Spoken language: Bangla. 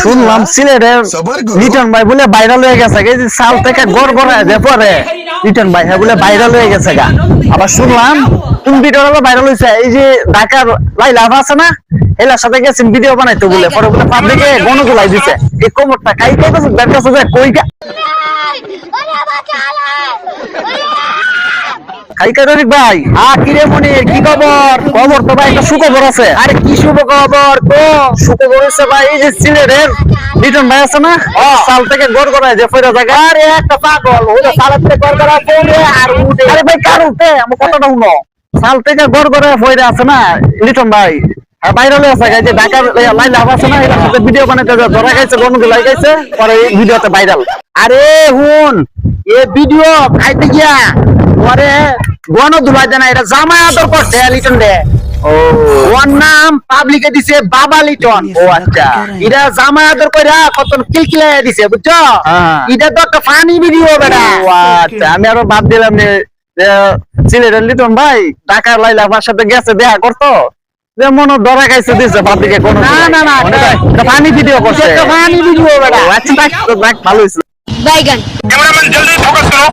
শুনলাম সিলেটের লিটন ভাই বলে ভাইরাল হয়ে গেছে এই যে সাল থেকে গড় গড়ায় যে পরে লিটন ভাই হ্যাঁ বলে ভাইরাল হয়ে গেছে গা। আবার শুনলাম কোন ভিডিওটা ভাইরাল হয়েছে এই যে ঢাকার লাইলাভ আছে না এলার সাথে গেছেন ভিডিও বানাইতে বলে পরে বলে পাবলিকে গণগুলাই দিছে এই কোমরটা কাই কইতেছে বের কাছে যায় কই খাইকারিক ভাই কিরে মনির কি খবর? খবর তো ভাই একটা সুখবর আছে। আরে কি শুভ খবর? তো সুখবর হচ্ছে ভাই এই যে সিলেটের লিটন ভাই আছে না সাল থেকে গড় গড়ায় যে ফেরা জায়গা আরে একটা পাগল ওটা সালের থেকে গড় গড়ায় পড়ে আর উঠে আরে ভাই কার উঠে আমার কথাটা শুনো সাল থেকে গড় গড়ায় ফেরা আছে না লিটন ভাই আর ভাইরাল হয়েছে যে ঢাকার লাইলাভ আছে না এটার সাথে ভিডিও বানাইতে ধরা খাইছে গণগুলাই খাইছে পরে এই ভিডিওতে ভাইরাল। আরে হুন এ ভিডিও খাইতে গিয়া পরে গণ দুলাই দেনা এটা জামাই আদর করছে লিটন রে। ও ওর নাম পাবলিকে দিছে বাবা লিটন। ও আচ্ছা এটা জামাই আদর কইরা কত কিলকিলাই দিছে বুঝছো? এটা তো একটা ফানি ভিডিও বেটা। ও আচ্ছা আমি আরো বাদ দিলাম নে সিলেটের লিটন ভাই ঢাকার লাইলাভার সাথে গেছে দেখা করতো যে মনে ধরা খাইছে দিছে পাবলিকে কোন না না না এটা ফানি ভিডিও করছে। এটা ফানি ভিডিও বেটা। আচ্ছা ভাই ভালো হইছে। বাইগান कैमरामैन जल्दी फोकस करो।